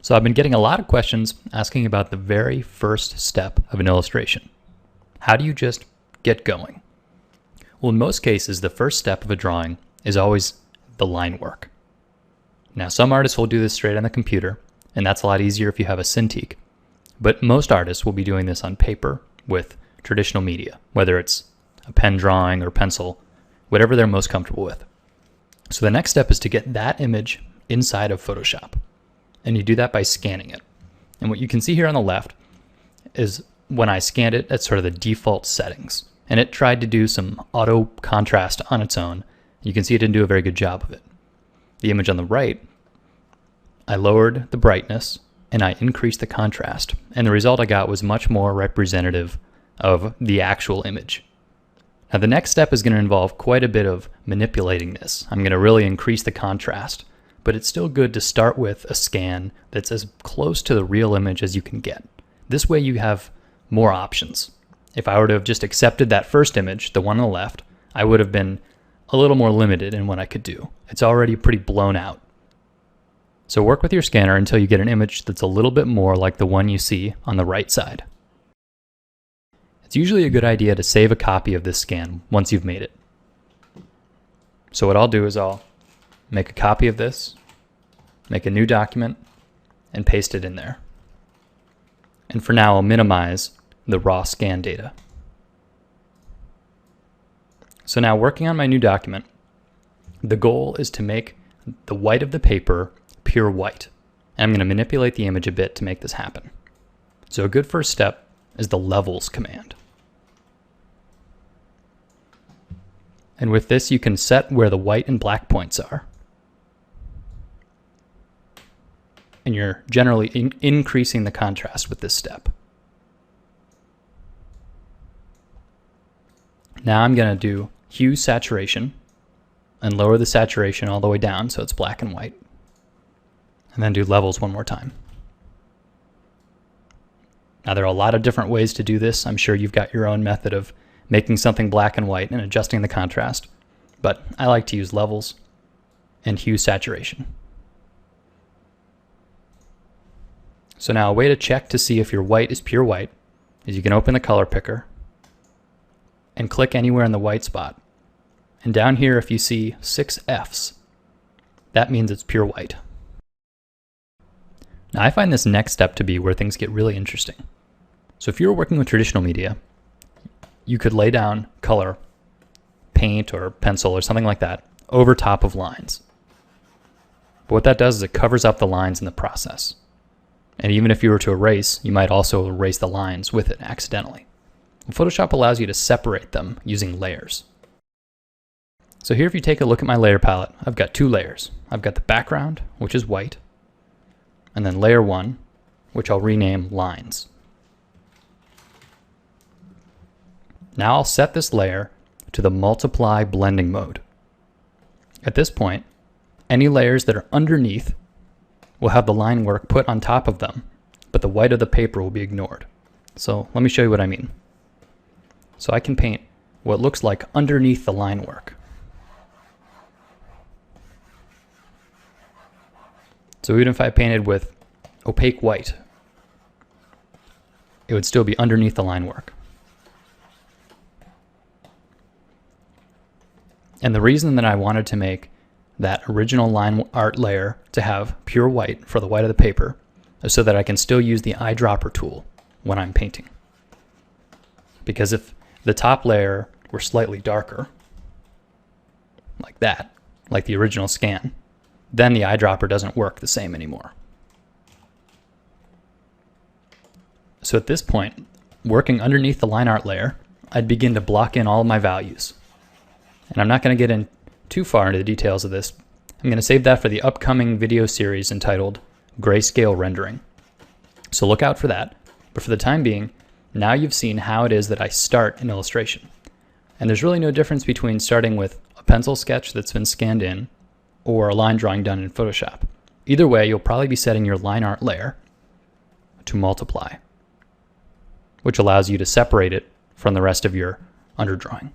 So I've been getting a lot of questions asking about the very first step of an illustration. How do you just get going? Well, in most cases, the first step of a drawing is always the line work. Now, some artists will do this straight on the computer, and that's a lot easier if you have a Cintiq. But most artists will be doing this on paper with traditional media, whether it's a pen drawing or pencil, whatever they're most comfortable with. So the next step is to get that image inside of Photoshop. And you do that by scanning it. And what you can see here on the left is when I scanned it at sort of the default settings. And it tried to do some auto contrast on its own. You can see it didn't do a very good job of it. The image on the right, I lowered the brightness and I increased the contrast. And the result I got was much more representative of the actual image. Now the next step is going to involve quite a bit of manipulating this. I'm going to really increase the contrast. But it's still good to start with a scan that's as close to the real image as you can get. This way you have more options. If I were to have just accepted that first image, the one on the left, I would have been a little more limited in what I could do. It's already pretty blown out. So work with your scanner until you get an image that's a little bit more like the one you see on the right side. It's usually a good idea to save a copy of this scan once you've made it. So what I'll do is I'll make a copy of this, make a new document, and paste it in there. And for now, I'll minimize the raw scan data. So now working on my new document, the goal is to make the white of the paper pure white. And I'm going to manipulate the image a bit to make this happen. So a good first step is the levels command. And with this, you can set where the white and black points are. And you're generally increasing the contrast with this step. Now I'm going to do hue saturation and lower the saturation all the way down so it's black and white. And then do levels one more time. Now there are a lot of different ways to do this. I'm sure you've got your own method of making something black and white and adjusting the contrast. But I like to use levels and hue saturation. So now a way to check to see if your white is pure white is you can open the color picker and click anywhere in the white spot. And down here, if you see 6 Fs, that means it's pure white. Now I find this next step to be where things get really interesting. So if you're working with traditional media, you could lay down color, paint or pencil or something like that over top of lines. But what that does is it covers up the lines in the process. And even if you were to erase, you might also erase the lines with it accidentally. Photoshop allows you to separate them using layers. So here if you take a look at my layer palette, I've got 2 layers. I've got the background, which is white, and then layer 1, which I'll rename lines. Now I'll set this layer to the multiply blending mode. At this point, any layers that are underneath will have the line work put on top of them, but the white of the paper will be ignored. So let me show you what I mean. So I can paint what looks like underneath the line work. So even if I painted with opaque white, it would still be underneath the line work. And the reason that I wanted to make that original line art layer to have pure white for the white of the paper is so that I can still use the eyedropper tool when I'm painting. Because if the top layer were slightly darker, like that, like the original scan, then the eyedropper doesn't work the same anymore. So at this point, working underneath the line art layer, I'd begin to block in all of my values. And I'm not going to get in too far into the details of this. I'm going to save that for the upcoming video series entitled Grayscale Rendering. So look out for that. But for the time being, now you've seen how it is that I start an illustration. And there's really no difference between starting with a pencil sketch that's been scanned in or a line drawing done in Photoshop. Either way, you'll probably be setting your line art layer to multiply, which allows you to separate it from the rest of your underdrawing.